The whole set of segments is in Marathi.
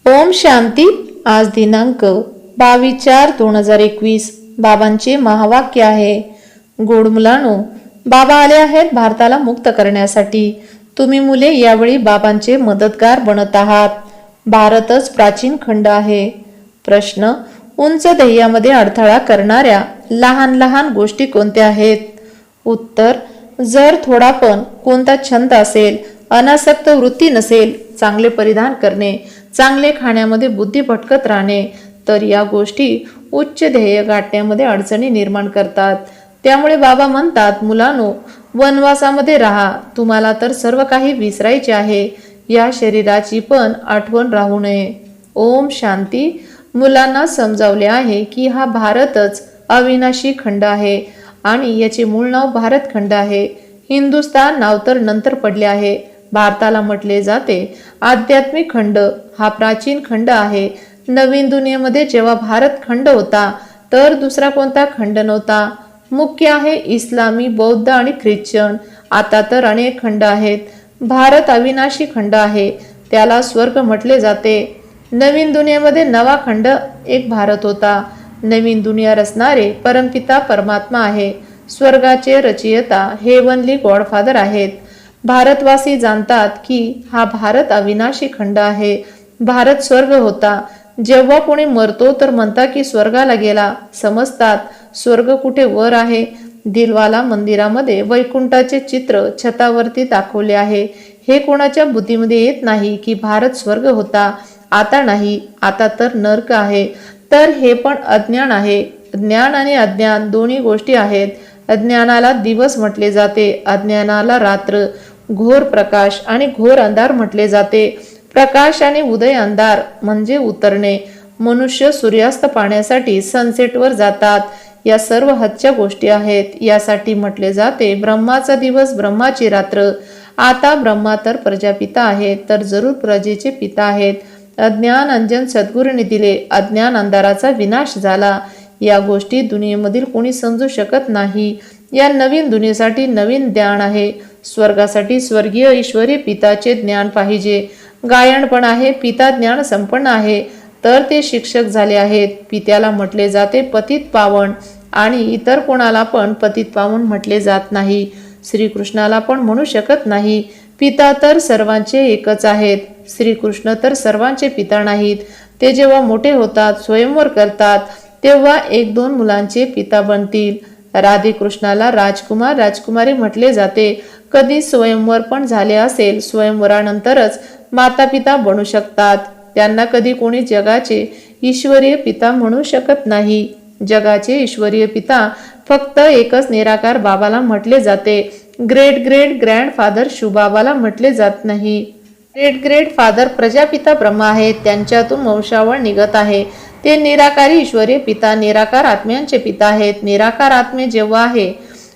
ओम शांती. आज दिनांक 22/4/2021. बाबांचे महावाक्य आहे, गोड मुलांनो, बाबा आले आहेत भारताला मुक्त करण्यासाठी. तुम्ही मुले यावेळी बाबांचे मदतगार बनत आहात. भारतच प्राचीन खंड आहे. प्रश्न: उंच ध्येयामध्ये अडथळा करणाऱ्या लहान लहान गोष्टी कोणत्या आहेत? उत्तर: जर थोडा पण कोणता छंद असेल, अनासक्त वृत्ती नसेल, चांगले परिधान करणे, चांगले खाण्यामध्ये बुद्धी भटकत राहणे, तर या गोष्टी उच्च ध्येय गाठण्यामध्ये अडचणी निर्माण करतात. त्यामुळे बाबा म्हणतात, मुलांनो, वनवासामध्ये राहा. तुम्हाला तर सर्व काही विसरायचे आहे. या शरीराची पण आठवण राहू नये. ओम शांती. मुलांना समजावले आहे की हा भारतच अविनाशी खंड आहे आणि याचे मूळ नाव भारतखंड आहे. हिंदुस्तान नाव तर नंतर पडले आहे. भारताला म्हटले जाते आध्यात्मिक खंड. हा प्राचीन खंड आहे. नवीन दुनियेमध्ये जेव्हा भारत खंड होता तर दुसरा कोणता खंड नव्हता. मुख्य आहे इस्लामी, बौद्ध आणि ख्रिश्चन. आता तर अनेक खंड आहेत. भारत अविनाशी खंड आहे. त्याला स्वर्ग म्हटले जाते. नवीन दुनियेमध्ये नवा खंड एक भारत होता. नवीन दुनिया रचणारे परमपिता परमात्मा आहे. स्वर्गाचे रचयिता हेवनली गॉडफादर आहेत. भारतवासी जाणतात की हा भारत अविनाशी खंड आहे. भारत स्वर्ग होता. जेव्हा कोणी मरतो तर म्हणतात की स्वर्गाला गेला. समजतात स्वर्ग कुठे वर आहे. दिलवाला मंदिरामध्ये वैकुंठाचे चित्र छतावरती दाखवले आहे. हे कोणाच्या बुद्धीमध्ये येत नाही की भारत स्वर्ग होता. आता नाही, आता तर नरक आहे. तर हे पण अज्ञान आहे. ज्ञान आणि अज्ञान दोन्ही गोष्टी आहेत. अज्ञानाला दिवस म्हटले जाते, अज्ञानाला रात्र. घोर प्रकाश आणि घोर अंधार म्हटले जाते. प्रकाश आणि उदय, अंधार म्हणजे उतरणे. मनुष्य सूर्यास्त पाहण्यासाठी सनसेटवर जातात. या सर्व हदच्या गोष्टी आहेत. यासाठी म्हटले जाते ब्रह्माचा दिवस, ब्रह्माची रात्र. आता ब्रह्मा तर प्रजापिता आहेत, तर जरूर प्रजेचे पिता आहेत. अज्ञान अंजन सद्गुरूंनी दिले. अज्ञान अंधाराचा विनाश झाला. या गोष्टी दुनियेमधील कोणी समजू शकत नाही. या नवीन दुनियेसाठी नवीन ज्ञान आहे. स्वर्गासाठी स्वर्गीय ईश्वरी पिताचे ज्ञान पाहिजे. गायन पण आहे. पिता ज्ञान संपन्न आहे, तर ते शिक्षक झाले आहेत. पित्याला म्हटले जाते पतित पावन आणि इतर कोणाला पण पतित पावन म्हटले जात नाही. श्रीकृष्णाला पण म्हणू शकत नाही. पिता तर सर्वांचे एकच आहेत. श्रीकृष्ण तर सर्वांचे पिता नाहीत. ते जेव्हा मोठे होतात, स्वयंवर करतात, तेव्हा 1-2 मुलांचे पिता बनतील. राधे कृष्णाला राजकुमार, राजकुमारी म्हटले जाते. कधी स्वयंवर पण झाले असेल, स्वयंवरानंतरच माता पिता बनू शकतात. त्यांना कधी कोणी जगाचे ईश्वरीय पिता म्हणू शकत नाही. जगाचे ईश्वरीय पिता फक्त एकच निराकार बाबाला म्हटले जाते. ग्रेट ग्रेट ग्रँडफादर शिवबाबाला म्हटले जात नाही. Great great father Prajapita Brahma आहेत. त्यांच्यातून वंशावळ निघत आहे. ते निराकारी ईश्वरीय पिता, निराकार आत्म्यांचे पिता आहेत. निराकार आत्मे जेव्हा आहे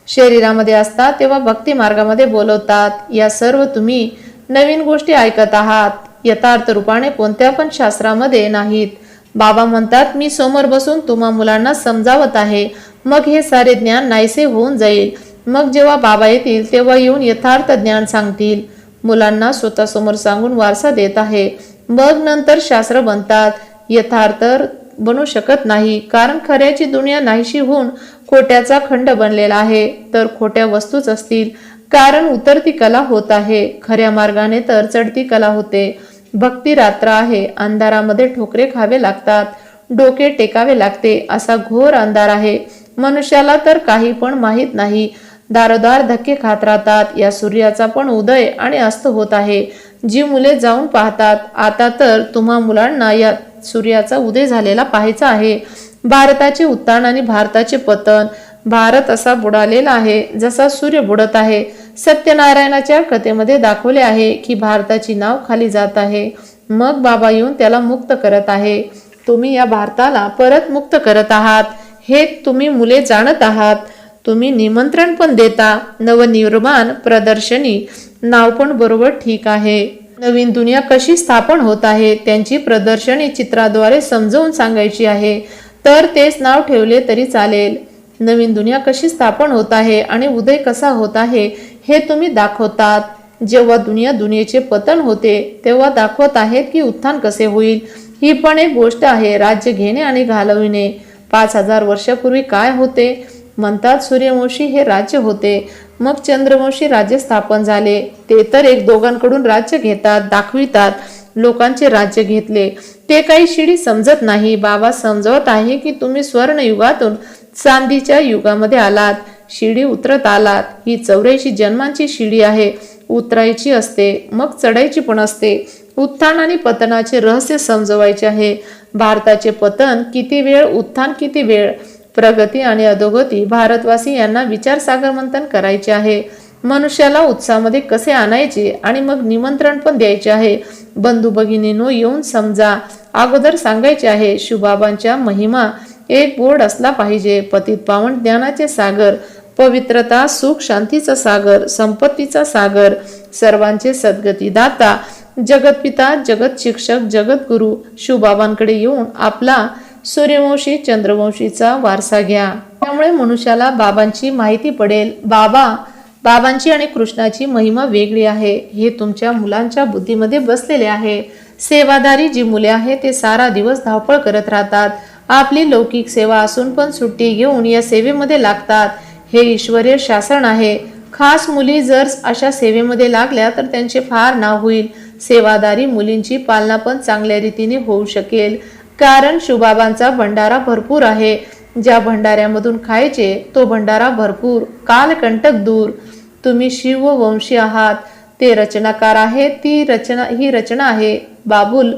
शरीरामध्ये असतात तेव्हा भक्ती मार्गामध्ये बोलवतात. या सर्व तुम्ही नवीन गोष्टी ऐकत आहात. यथार्थ रूपाने कोणत्या पण शास्त्रामध्ये नाहीत. बाबा म्हणतात, मी समोर बसून तुम्हा मुलांना समजावत आहे. मग हे सारे ज्ञान नाहीसे होऊन जाईल. मग जेव्हा बाबा येतील तेव्हा येऊन यथार्थ ज्ञान सांगतील. मुलांना स्वतःसमोर सांगून वारसा देत आहे. मग नंतर शास्त्र बनतात. यथार्थ बनू शकत नाही, कारण खऱ्याची दुनिया नाहीशी होऊन खोट्याचा खंड बनलेला आहे. तर खोट्या वस्तूच असतील, कारण उतरती कला होत आहे. खऱ्या मार्गाने तर चढती कला होते. भक्ती रात्र आहे. अंधारामध्ये ठोकरे खावे लागतात, डोके टेकावे लागते. असा घोर अंधार आहे. मनुष्याला तर काही पण माहीत नाही. दारोदार धक्के खात राहतात. या सूर्याचा पण उदय आणि अस्त होत आहे. जी मुले जाऊन पाहतात. आता तर तुम्हा मुलांना या सूर्याचा उदय झालेला पाहायचा आहे. भारताचे उत्थान आणि भारताचे पतन. भारत असा बुडालेला आहे जसा सूर्य बुडत आहे. सत्यनारायणाच्या कथेमध्ये दाखवले आहे की भारताची नाव खाली जात आहे. मग बाबा येऊन त्याला मुक्त करत आहे. तुम्ही या भारताला परत मुक्त करत आहात. हे तुम्ही मुले जाणत आहात. तुम्ही निमंत्रण पण देता. नवनिर्माण प्रदर्शनी नाव पण बरोबर ठीक आहे. नवीन दुनिया कशी स्थापन होत आहे त्यांची प्रदर्शनी चित्राद्वारे समजावून सांगायची आहे, तर तेच नाव ठेवले तरी चालेल. नवीन दुनिया कशी स्थापन होत आहे आणि उदय कसा होत आहे हे तुम्ही दाखवतात. जेव्हा दुनियेचे पतन होते तेव्हा दाखवत आहेत की उत्थान कसे होईल. ही पण एक गोष्ट आहे. राज्य घेणे आणि घालविणे. 5000 वर्षापूर्वी काय होते म्हणतात, सूर्यवंशी हे राज्य होते. मग चंद्रवंशी राज्य स्थापन झाले. ते तर एक दोघांकडून राज्य घेतात, दाखवितात लोकांचे राज्य घेतले. ते काही शिडी समजत नाही. बाबा समजवत आहे की तुम्ही स्वर्ण युगातून चांदीच्या युगामध्ये आलात, शिडी उतरत आलात. ही 84 जन्मांची शिडी आहे. उतरायची असते, मग चढायची पण असते. उत्थान आणि पतनाचे रहस्य समजवायचे आहे. भारताचे पतन किती वेळ, उत्थान किती वेळ, प्रगती आणि अधोगती भारतवासी यांना विचारसागर मंथन करायचे आहे. मनुष्याला उत्साहामध्ये कसे आणायचे आणि मग निमंत्रण पण द्यायचे आहे. बंधू भगिनींनो, येऊन समजा. अगोदर सांगायचे आहे, शिवबाबांच्या महिमा एक बोर्ड असला पाहिजे. पतित पावन ज्ञानाचे सागर, पवित्रता, सुख, शांतीचा सागर, संपत्तीचा सागर, सर्वांचे सद्गती दाता, जगतपिता, जगत शिक्षक, जगद्गुरु शिवबाबांकडे येऊन आपला सूर्यवंशी चंद्रवंशीचा वारसा घ्या. त्यामुळे मनुष्याला बाबांची माहिती पडेल. बाबांची आणि कृष्णाची महिमा वेगळी आहे हे तुमच्या मुलांच्या बुद्धीमध्ये बसलेले आहे. सेवादारी जी मुले आहेत ते सारा दिवस धावपळ करत राहतात. आपली लौकिक सेवा असून पण सुट्टी घेऊन या सेवेमध्ये लागतात. हे ईश्वरीय शासन आहे. खास मुली जर अशा सेवेमध्ये लागल्या तर त्यांचे फार नाव होईल. सेवादारी मुलींची पालना पण चांगल्या रीतीने होऊ शकेल. कारण शिवबाबांचा भंडारा भरपूर आहे. ज्या भंडाऱ्यामधून खायचे तो भंडारा भरपूर, कालकंटक दूर. तुम्ही शिववंशी आहात, ते रचनाकार आहेत. ही रचना आहे. बाबुल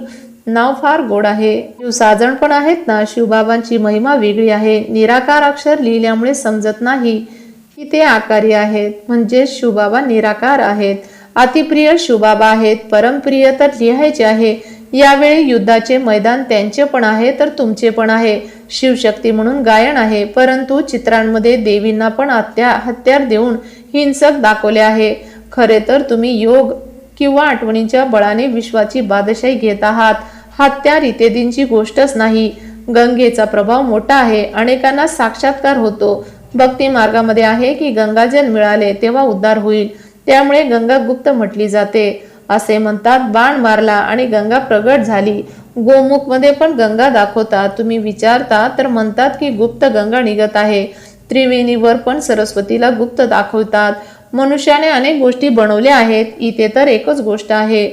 नाव फार गोड आहे. शिवसाजण पण आहेत ना. शिवबाबांची महिमा वेगळी आहे. निराकार अक्षर लिहिल्यामुळे समजत नाही की ते आकारी आहेत, म्हणजे शिवबाबा निराकार आहेत. अतिप्रिय शिवबाबा आहेत. परमप्रिय तर लिहायचे आहे. यावेळी युद्धाचे मैदान त्यांचे पण आहे तर तुमचे पण आहे. शिवशक्ती म्हणून गायन आहे, परंतु चित्रांमध्ये देवींना पण हत्यार देऊन हिंसक दाखवले आहे. खरे तर तुम्ही योग किंवा आठवणींच्या बळाने विश्वाची बादशाही घेत आहात. हत्यार इत्यादींची गोष्टच नाही. गंगेचा प्रभाव मोठा आहे. अनेकांना साक्षात्कार होतो. भक्ती मार्गामध्ये आहे की गंगाजल मिळाले तेव्हा उद्धार होईल. त्यामुळे गंगा गुप्त म्हटली जाते. असे म्हणतात, बाण मारला आणि गंगा प्रगट झाली. गोमुख मध्ये पण गंगा दाखवतात. तुम्ही विचारता तर म्हणतात की गुप्त गंगा निघत आहे. त्रिवेणीवर पण सरस्वतीला गुप्त दाखवतात. मनुष्याने अनेक गोष्टी बनवल्या आहेत. इथे तर एकच गोष्ट आहे,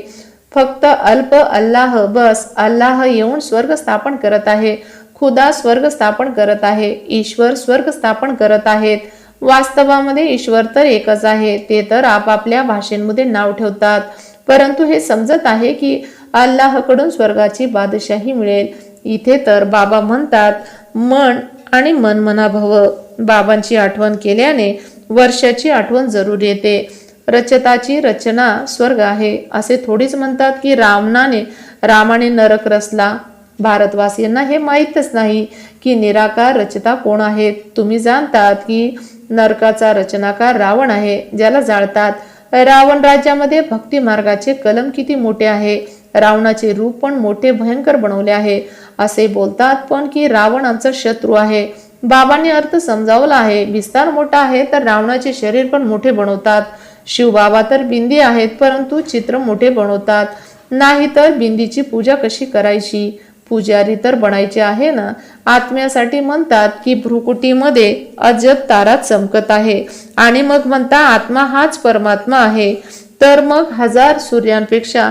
फक्त अल्प अल्लाह. बस अल्लाह येऊन स्वर्ग स्थापन करत आहे. खुदा स्वर्ग स्थापन करत आहे. ईश्वर स्वर्ग स्थापन करत आहेत. वास्तवामध्ये ईश्वर तर एकच आहे. ते तर आपापल्या भाषेमध्ये नाव ठेवतात, परंतु हे समजत आहे की अल्लाहकडून स्वर्गाची बादशाही मिळेल. इथे तर बाबा म्हणतात, मन आणि मनमना भव. बाबांची आठवण केल्याने वर्षाची आठवण जरूर येते. रचताची रचना स्वर्ग आहे. असे थोडीच म्हणतात की रामाने नरक रचला. भारतवासियांना हे माहीतच नाही की निराकार रचता कोण आहेत. तुम्ही जाणतात की नरकाचा रचनाकार रावण आहे, ज्याला जाळतात. रावण राज्यामध्ये भक्ती मार्गाचे कलम किती मोठे आहे. रावणाचे रूप पण मोठे भयंकर बनवले आहे. असे बोलतात पण की रावण आमचा शत्रू आहे. बाबांनी अर्थ समजावला आहे. विस्तार मोठा आहे तर रावणाचे शरीर पण मोठे बनवतात. शिवबाबा तर बिंदी आहेत, परंतु चित्र मोठे बनवतात. नाही तर बिंदीची पूजा कशी करायची. पुजारी तर बनायचे आहे ना. आत्म्यासाठी म्हणतात की भ्रुकुटीमध्ये अजब तारा चमकत आहे आणि मग म्हणता आत्मा हाच परमात्मा आहे. तर मग 1000 सूर्यांपेक्षा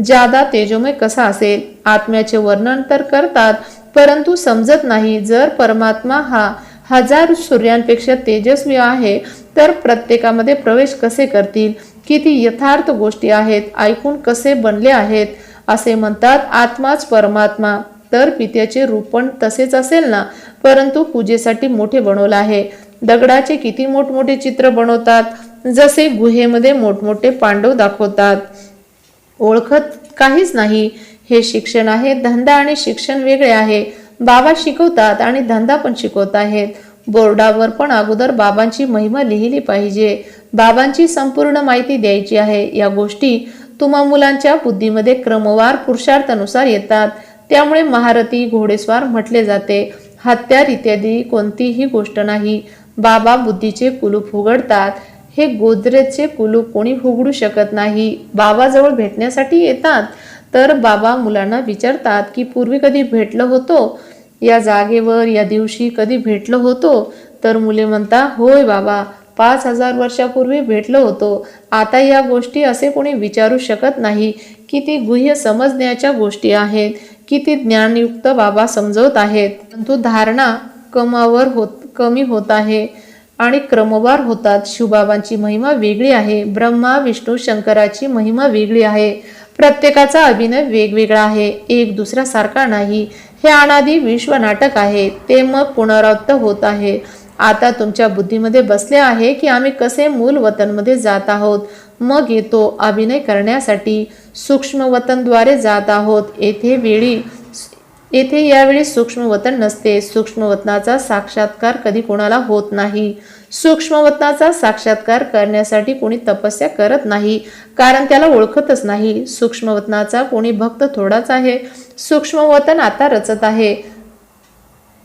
जादा तेजोमय कसा असेल. आत्म्याचे वर्णन तर करतात, परंतु समजत नाही. जर परमात्मा हा 1000 सूर्यांपेक्षा तेजस्वी आहे तर प्रत्येकामध्ये प्रवेश कसे करतील. किती यथार्थ गोष्टी आहेत. ऐकून कसे बनले आहेत. असे म्हणतात आत्माच परमात्मा. तर पित्याचे रूप पण तसेच असेल ना, परंतु पूजेसाठी मोठे बनवले आहे. दगडाचे किती मोठमोठे चित्र बनवतात, जसे गुहेमध्ये मोठमोठे पांडव दाखवतात. ओळखत काहीच नाही. हे शिक्षण आहे. धंदा आणि शिक्षण वेगळे आहे. बाबा शिकवतात आणि धंदा पण शिकवत आहेत. बोर्डावर पण अगोदर बाबांची महिमा लिहिली पाहिजे. बाबांची संपूर्ण माहिती द्यायची आहे. या गोष्टी तुम्हा मुलांच्या बुद्धीमध्ये क्रमवार पुरुषार्थानुसार येतात. त्यामुळे महारथी, घोडेस्वार म्हटले जाते. हत्यार इत्यादी कोणतीही गोष्ट नाही. बाबा बुद्धीचे कुलूप उघडतात. हे गोदरेजचे कुलूप कोणी उघडू शकत नाही. बाबाजवळ भेटण्यासाठी येतात तर बाबा मुलांना विचारतात की पूर्वी कधी भेटलो होतो, या जागेवर या दिवशी कधी भेटलो होतो? तर मुले म्हणतात, होय बाबा, 5,000 वर्षापूर्वी भेटलो होतो. आता या गोष्टी असे कोणी विचारू शकत नाही. किती गुह्य समजण्याच्या गोष्टी आहेत, किती ज्ञानयुक्त बाबा समजवत आहेत. परंतु धारणा कमी होत आहे आणि क्रमवार होतात. शिवबाबांची महिमा वेगळी आहे, ब्रह्मा विष्णू शंकराची महिमा वेगळी आहे. प्रत्येकाचा अभिनय वेगवेगळा आहे, एक दुसऱ्यासारखा नाही. हे अनादी विश्व नाटक आहे, ते मग पुनरावृत्त होत आहे. आता तुमच्या बुद्धीमध्ये बसले आहे की आम्ही कसे मूल वतनमध्ये जात आहोत. मग येतो अभिनय करण्यासाठी सूक्ष्म वतनद्वारे जात आहोत. येथे यावेळी सूक्ष्म वतन नसते. सूक्ष्म वतनाचा साक्षात्कार कधी कोणाला होत नाही. सूक्ष्म वतनाचा साक्षात्कार करण्यासाठी कोणी तपस्या करत नाही, कारण त्याला ओळखतच नाही. सूक्ष्म वतनाचा कोणी भक्त थोडाच आहे. सूक्ष्म वतन आता रचत आहे.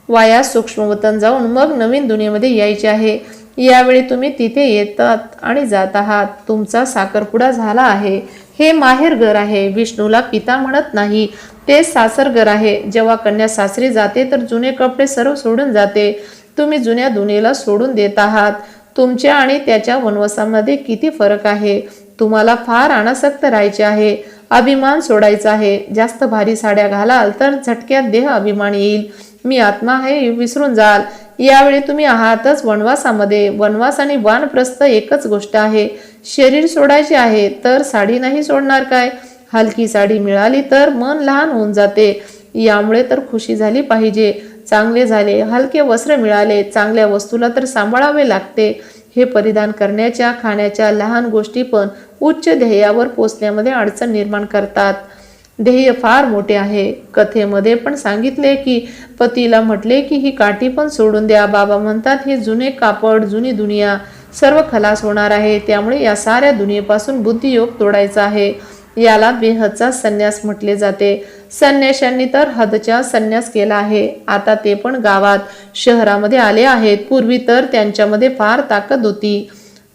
वाया सूक्ष्म वतन जाऊन मग नवीन दुनियेमध्ये यायचे आहे. यावेळी तुम्ही तिथे येतात आणि जात आहात. तुमचा साखरपुडा झाला आहे. हे माहेर घर आहे. विष्णूला पिता म्हणत नाही, ते सासर घर आहे. जेव्हा कन्या सासरी जाते तर जुने कपडे सर्व सोडून जाते. तुम्ही जुन्या दुनियेला सोडून देत आहात. तुमच्या आणि त्याच्या वनवासामध्ये किती फरक आहे. तुम्हाला फार अनासक्त राहायचे आहे, अभिमान सोडायचा आहे. जास्त भारी साड्या घालाल तर झटक्यात देह अभिमान येईल. मी आत्मा आहे विसरून जाल. यावेळी तुम्ही आहातच वनवासामध्ये. वनवास आणि वानप्रस्थ एकच गोष्ट आहे. शरीर सोडायचे आहे तर साडी नाही सोडणार काय? हलकी साडी मिळाली तर मन लहान होऊन जाते. यामुळे तर खुशी झाली पाहिजे. चांगले झाले, हलके वस्त्र मिळाले. चांगल्या वस्तूला तर सांभाळावे लागते. हे परिधान करण्याच्या खाण्याच्या लहान गोष्टी पण उच्च ध्येयावर पोचण्यामध्ये अडचण निर्माण करतात. ध्येय फार मोठे आहे. कथेमध्ये पण सांगितले की पतीला म्हटले की ही काठी पण सोडून द्या. बाबा म्हणतात, हे जुने कापड, जुनी दुनिया सर्व खलास होणार आहे. त्यामुळे या साऱ्या दुनियेपासून बुद्धियोग तोडायचा आहे. याला बेहदचा संन्यास म्हटले जाते. संन्याशांनी तर हदचा संन्यास केला आहे. आता ते पण गावात शहरामध्ये आले आहेत. पूर्वी तर त्यांच्यामध्ये फार ताकद होती.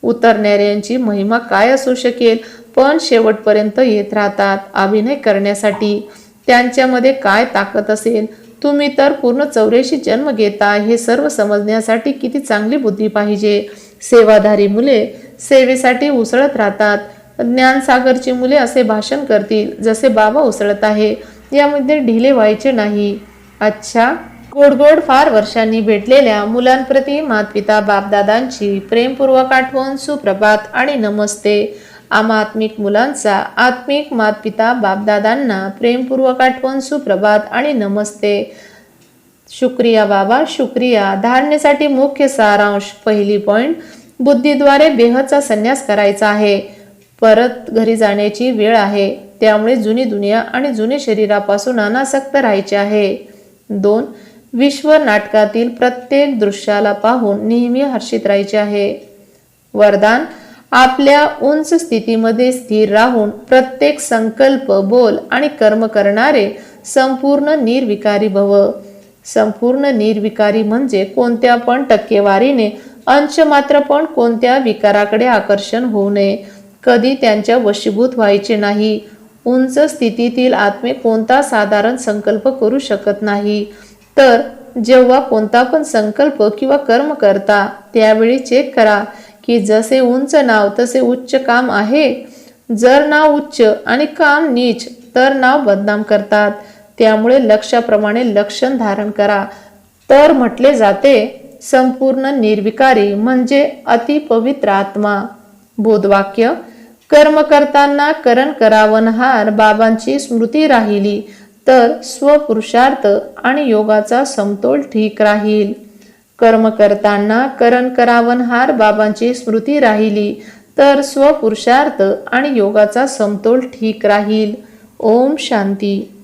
उतरणाऱ्यांची महिमा काय असू शकेल, पण शेवटपर्यंत येत राहतात अभिनय करण्यासाठी. त्यांच्यामध्ये काय ताकद असेल. तुम्ही तर पूर्ण 84 जन्म घेता. हे सर्व समजण्यासाठी किती चांगली बुद्धी पाहिजे. सेवाधारी मुले सेवेसाठी उसळत राहतात. ज्ञानसागरची मुले असे भाषण करतील जसे बाबा उसळत आहे. यामध्ये ढिले व्हायचे नाही. अच्छा, गोड फार वर्षांनी भेटलेल्या मुलांप्रती मातपिता बापदादांची प्रेमपूर्वक आठवण, सुप्रभात आणि नमस्ते. आम्हा आत्मिक मुलांचा आत्मिक मातपिता बापदादांना प्रेमपूर्वक आठवण, सुप्रभात आणि नमस्ते. शुक्रिया बाबा, शुक्रिया. धारणेसाठी मुख्य सारांश. पहिली पॉइंट, बुद्धीद्वारे बेहदचा संन्यास करायचा आहे. परत घरी जाण्याची वेळ आहे. त्यामुळे जुनी दुनिया आणि जुने शरीरापासून अनासक्त राहायचे आहे. 2. विश्व नाटकातील प्रत्येक दृश्याला पाहून नेहमी हर्षित राहायचे आहे. वरदान, आपल्या उंच स्थितीमध्ये स्थिर राहून प्रत्येक संकल्प, बोल आणि कर्म करणारे संपूर्ण निर्विकारी भव. संपूर्ण निर्विकारी म्हणजे कोणत्या पण टक्केवारीने अंश मात्र पण कोणत्या विकाराकडे आकर्षण होऊ नये. कधी त्यांच्या वशीभूत व्हायचे नाही. उंच स्थितीतील आत्मे कोणता साधारण संकल्प करू शकत नाही. तर जेव्हा कोणता पण संकल्प किंवा कर्म करता त्यावेळी चेक करा की जसे उंच नाव तसे उच्च काम आहे. जर नाव उच्च आणि काम नीच तर नाव बदनाम करतात. त्यामुळे लक्ष्याप्रमाणे लक्षण धारण करा. तर म्हटले जाते संपूर्ण निर्विकारी म्हणजे अतिपवित्र आत्मा. बोधवाक्य, कर्म करताना करण करावनहार बाबांची स्मृती राहिली तर स्वपुरुषार्थ आणि योगाचा समतोल ठीक राहील. कर्म करताना करण करावनहार बाबांची स्मृती राहिली तर स्वपुरुषार्थ आणि योगाचा समतोल ठीक राहील. ओम शांती.